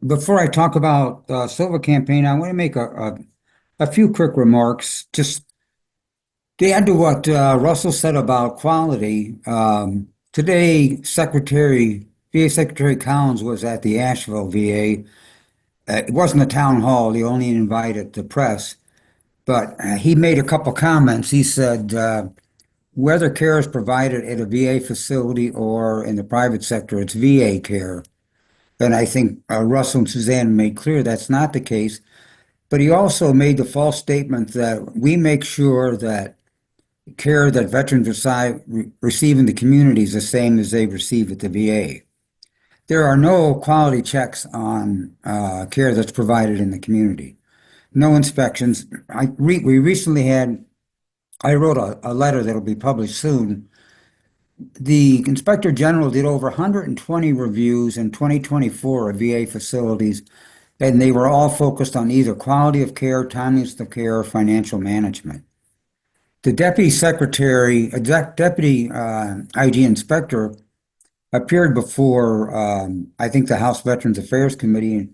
Before I talk about the SOVA campaign, I want to make a few quick remarks. Just to add to what Russell said about quality. Today, VA Secretary Collins was at the Asheville VA. It wasn't a town hall. He only invited the press, but he made a couple comments. He said, whether care is provided at a VA facility or in the private sector, it's VA care. And I think Russell and Suzanne made clear that's not the case. But he also made the false statement that we make sure that care that veterans receive in the community is the same as they receive at the VA. There are no quality checks on care that's provided in the community. No inspections. We recently had, I wrote a letter that'll be published soon. The Inspector General did over 120 reviews in 2024 of VA facilities, and they were all focused on either quality of care, timeliness of care, or financial management. The deputy IG inspector appeared before, I think, the House Veterans Affairs Committee, and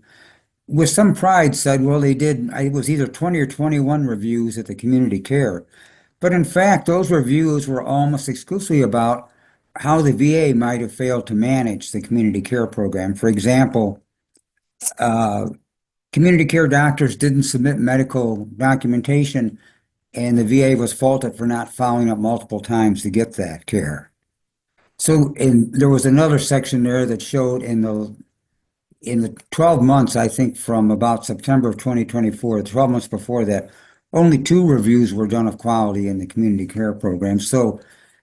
with some pride said, well, it was either 20 or 21 reviews at the community care. But in fact, those reviews were almost exclusively about how the VA might have failed to manage the community care program. For example, community care doctors didn't submit medical documentation, and the VA was faulted for not following up multiple times to get that care. So there was another section there that showed in the 12 months, I think from about September of 2024, 12 months before that, only 2 reviews were done of quality in the community care program. So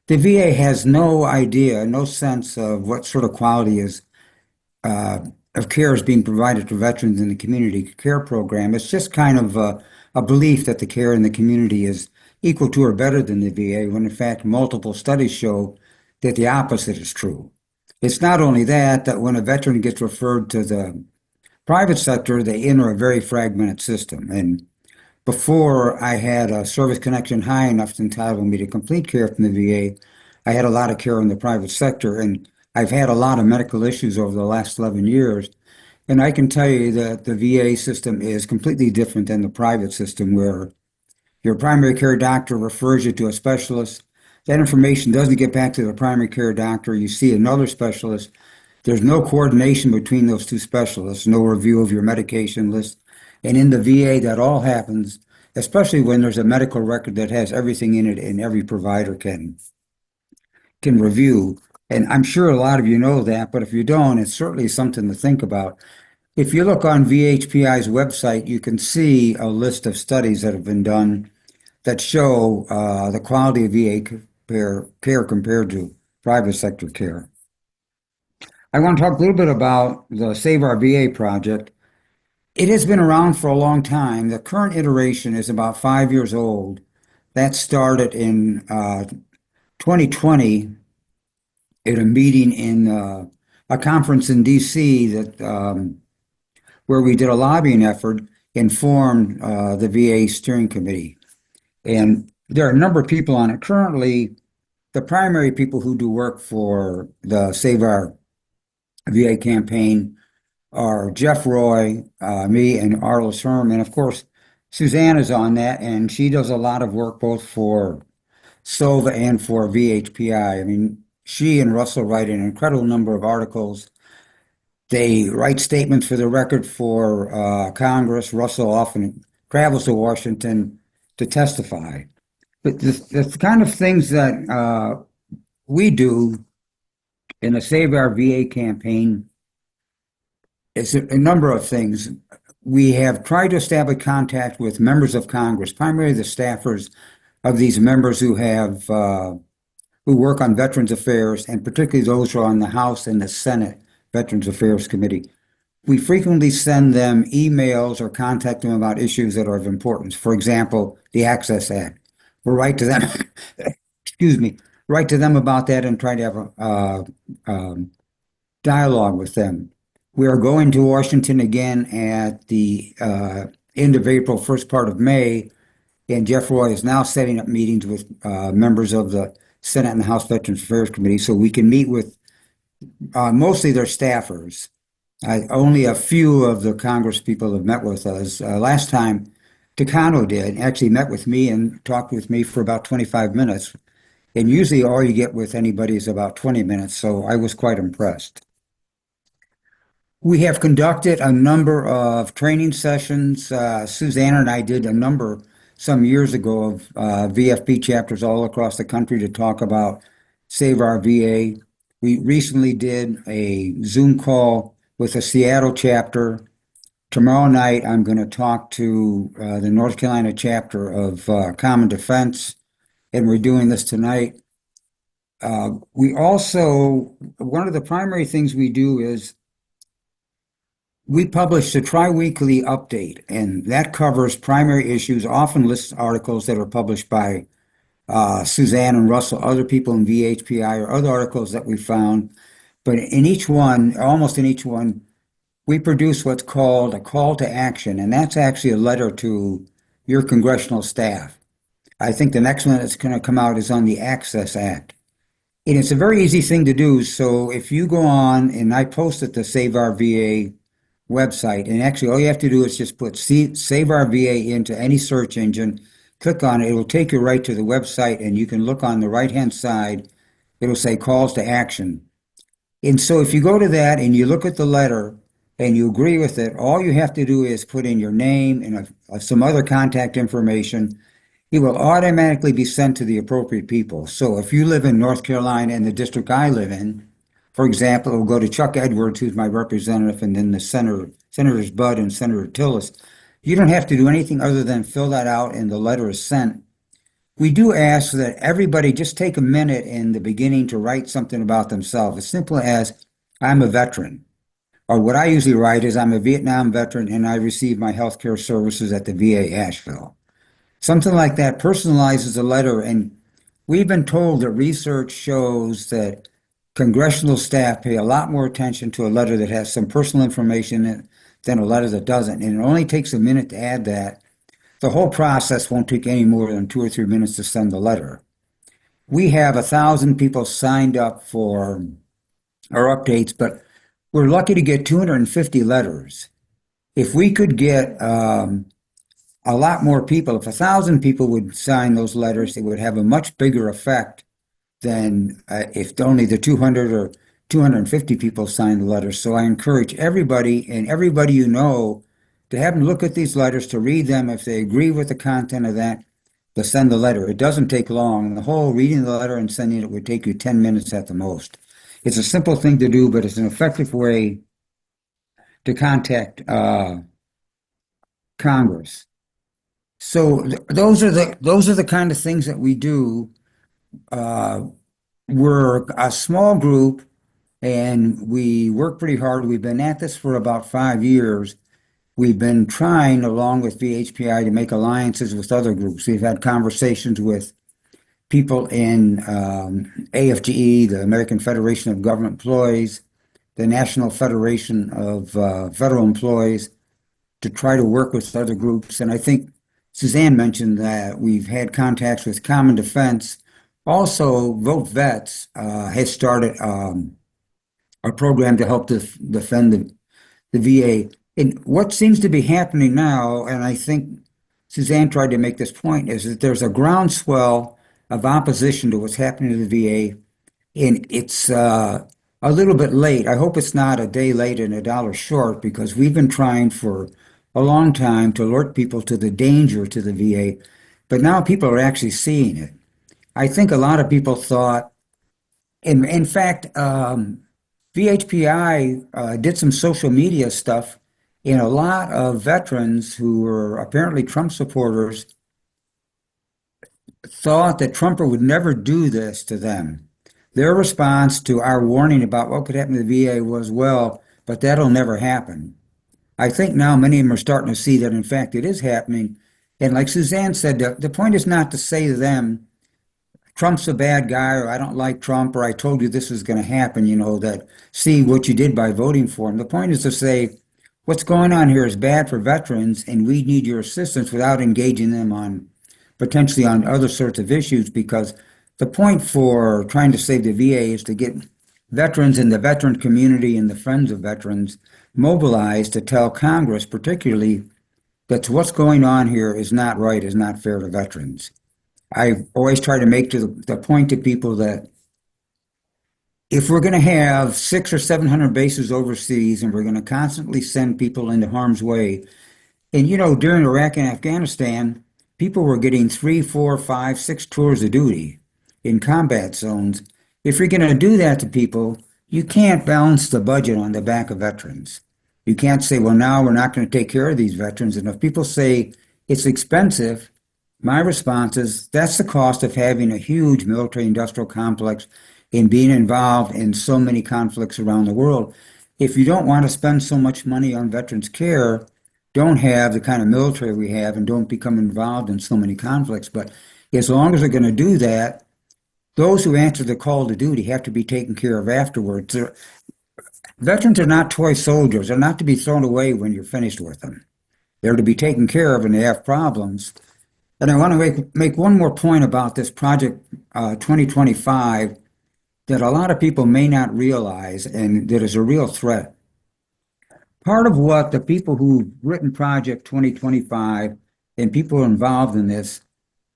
the VA has no idea, no sense of what sort of quality of care is being provided to veterans in the community care program. It's just kind of a belief that the care in the community is equal to or better than the VA, when in fact multiple studies show that the opposite is true. It's not only that when a veteran gets referred to the private sector, they enter a very fragmented system. And before I had a service connection high enough to entitle me to complete care from the VA, I had a lot of care in the private sector, and I've had a lot of medical issues over the last 11 years. And I can tell you that the VA system is completely different than the private system, where your primary care doctor refers you to a specialist. That information doesn't get back to the primary care doctor. You see another specialist. There's no coordination between those two specialists, no review of your medication list. And in the VA, that all happens, especially when there's a medical record that has everything in it and every provider can review. And I'm sure a lot of you know that, but if you don't, it's certainly something to think about. If you look on VHPI's website, you can see a list of studies that have been done that show the quality of VA care compared to private sector care. I want to talk a little bit about the Save Our VA project. It has been around for a long time. The current iteration is about 5 years old. That started in 2020 at a meeting in a conference in DC that where we did a lobbying effort and formed the VA steering committee. And there are a number of people on it. Currently, the primary people who do work for the Save Our VA campaign are Jeff Roy, me, and Arlis Herm. And of course, Suzanne is on that, and she does a lot of work both for SOVA and for VHPI. I mean, she and Russell write an incredible number of articles. They write statements for the record for Congress. Russell often travels to Washington to testify. But the kind of things that we do in the Save Our VA campaign is a number of things. We have tried to establish contact with members of Congress, primarily the staffers of these members who have who work on Veterans Affairs, and particularly those who are on the House and the Senate Veterans Affairs Committee. We frequently send them emails or contact them about issues that are of importance. For example, the Access Act. We'll write to them, excuse me, write to them about that and try to have a dialogue with them. We are going to Washington again at the end of April, first part of May, and Jeff Roy is now setting up meetings with members of the Senate and the House Veterans Affairs Committee so we can meet with mostly their staffers Only a few of the Congress people have met with us. Last time, Takano did, actually met with me and talked with me for about 25 minutes. And usually all you get with anybody is about 20 minutes, so I was quite impressed. We have conducted a number of training sessions. Susanna and I did a number some years ago of VFB chapters all across the country to talk about Save Our VA. We recently did a Zoom call with a Seattle chapter. Tomorrow night, I'm going to talk to the North Carolina chapter of Common Defense, and we're doing this tonight. We also, one of the primary things we do is we publish a tri-weekly update, and that covers primary issues, often lists articles that are published by Suzanne and Russell, other people in VHPI, or other articles that we found. But in each one, almost in each one, we produce what's called a call to action, and that's actually a letter to your congressional staff. I think the next one that's going to come out is on the Access Act. And it's a very easy thing to do. So if you go on, and I post at the Save Our VA website, and actually all you have to do is just put Save Our VA into any search engine, click on it, it will take you right to the website, and you can look on the right-hand side, it'll say calls to action. And so if you go to that and you look at the letter and you agree with it, all you have to do is put in your name and some other contact information. It will automatically be sent to the appropriate people. So if you live in North Carolina and the district I live in, for example, it will go to Chuck Edwards, who's my representative, and then the Senators Budd and Senator Tillis. You don't have to do anything other than fill that out and the letter is sent. We do ask that everybody just take a minute in the beginning to write something about themselves, as simple as, I'm a veteran. Or what I usually write is, I'm a Vietnam veteran and I received my health care services at the VA Asheville. Something like that personalizes a letter, and we've been told that research shows that congressional staff pay a lot more attention to a letter that has some personal information in it than a letter that doesn't. And it only takes a minute to add that. The whole process won't take any more than 2 or 3 minutes to send the letter. We have 1,000 people signed up for our updates, but we're lucky to get 250 letters. If we could get a lot more people, if 1,000 people would sign those letters, it would have a much bigger effect than if only the 200 or 250 people signed the letters. So I encourage everybody and everybody you know to have them look at these letters, to read them. If they agree with the content of that, to send the letter. It doesn't take long. The whole reading the letter and sending it would take you 10 minutes at the most. It's a simple thing to do, but it's an effective way to contact Congress. So those are the kind of things that we do. We're a small group and we work pretty hard. We've been at this for about 5 years. We've been trying, along with VHPI, to make alliances with other groups. We've had conversations with people in AFGE, the American Federation of Government Employees, the National Federation of Federal Employees, to try to work with other groups. And I think Suzanne mentioned that we've had contacts with Common Defense. Also, Vote Vets has started a program to help defend the VA. And what seems to be happening now, and I think Suzanne tried to make this point, is that there's a groundswell of opposition to what's happening to the VA, and it's a little bit late. I hope it's not a day late and a dollar short, because we've been trying for a long time to alert people to the danger to the VA, but now people are actually seeing it. I think a lot of people thought, in fact, VHPI did some social media stuff, and a lot of veterans who were apparently Trump supporters thought that Trump would never do this to them. Their response to our warning about what could happen to the VA was, well, but that'll never happen. I think now many of them are starting to see that, in fact, it is happening. And like Suzanne said, the point is not to say to them, Trump's a bad guy, or I don't like Trump, or I told you this was going to happen, that see what you did by voting for him. The point is to say, what's going on here is bad for veterans, and we need your assistance without engaging them on potentially on other sorts of issues, because the point for trying to save the VA is to get veterans and the veteran community and the friends of veterans mobilized to tell Congress, particularly, that what's going on here is not right, is not fair to veterans. I always try to make to the point to people that if we're going to have 600 or 700 bases overseas and we're going to constantly send people into harm's way, and during Iraq and Afghanistan, people were getting 3, 4, 5, 6 tours of duty in combat zones. If you're going to do that to people, you can't balance the budget on the back of veterans. You can't say, well, now we're not going to take care of these veterans. And if people say it's expensive, my response is that's the cost of having a huge military industrial complex and being involved in so many conflicts around the world. If you don't want to spend so much money on veterans care, don't have the kind of military we have and don't become involved in so many conflicts. But as long as they're going to do that, those who answer the call to duty have to be taken care of afterwards. Veterans are not toy soldiers. They're not to be thrown away when you're finished with them. They're to be taken care of when they have problems. And I want to make one more point about this Project 2025 that a lot of people may not realize and that is a real threat. Part of what the people who've written Project 2025 and people involved in this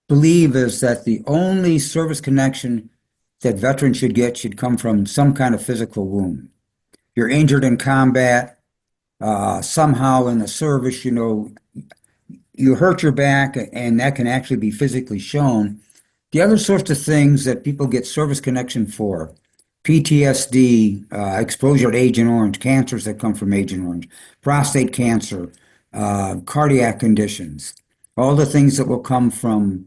believe is that the only service connection that veterans should get should come from some kind of physical wound. You're injured in combat, somehow in the service, you hurt your back, and that can actually be physically shown. The other sorts of things that people get service connection for, PTSD, exposure to Agent Orange, cancers that come from Agent Orange, prostate cancer, cardiac conditions, all the things that will come from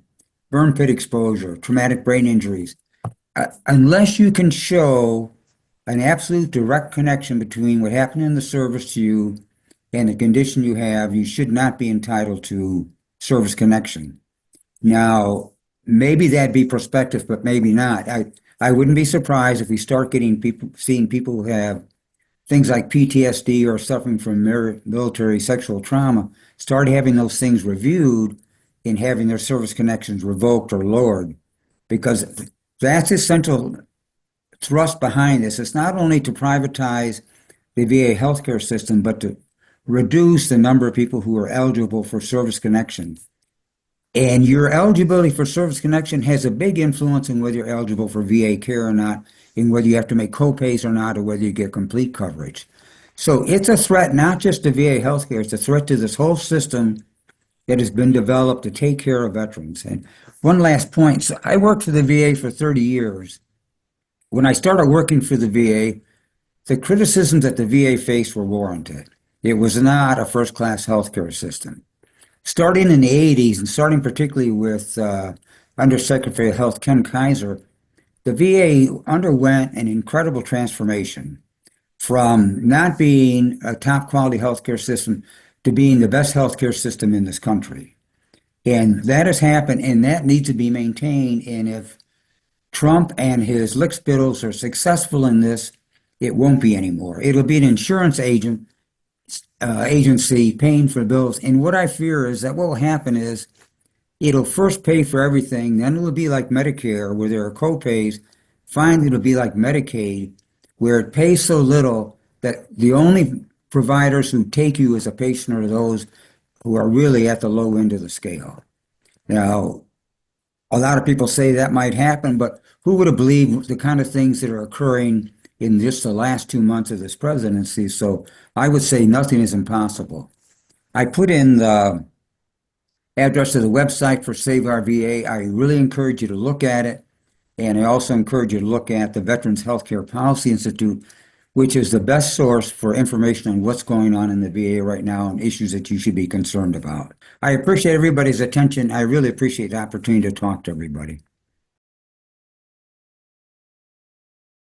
burn pit exposure, traumatic brain injuries. Unless you can show an absolute direct connection between what happened in the service to you and the condition you have, you should not be entitled to service connection. Now, maybe that'd be prospective, but maybe not. I wouldn't be surprised if we start seeing people who have things like PTSD or suffering from military sexual trauma, start having those things reviewed and having their service connections revoked or lowered, because that's the central thrust behind this. It's not only to privatize the VA healthcare system, but to reduce the number of people who are eligible for service connection. And your eligibility for service connection has a big influence on whether you're eligible for VA care or not, and whether you have to make co-pays or not, or whether you get complete coverage. So it's a threat not just to VA healthcare, it's a threat to this whole system that has been developed to take care of veterans. And one last point, so I worked for the VA for 30 years. When I started working for the VA, the criticisms that the VA faced were warranted. It was not a first-class healthcare system. Starting in the 80s, and starting particularly with Undersecretary of Health Ken Kaiser, the VA underwent an incredible transformation from not being a top-quality healthcare system to being the best healthcare system in this country. And that has happened, and that needs to be maintained. And if Trump and his lickspittles are successful in this, it won't be anymore. It'll be an insurance agency paying for bills. And what I fear is that what will happen is it'll first pay for everything, then it'll be like Medicare, where there are co-pays. Finally, it'll be like Medicaid, where it pays so little that the only providers who take you as a patient are those who are really at the low end of the scale. Now, a lot of people say that might happen, but who would have believed the kind of things that are occurring in just the last 2 months of this presidency? So I would say nothing is impossible. I put in the address of the website for Save Our VA. I really encourage you to look at it. And I also encourage you to look at the Veterans Healthcare Policy Institute, which is the best source for information on what's going on in the VA right now and issues that you should be concerned about. I appreciate everybody's attention. I really appreciate the opportunity to talk to everybody.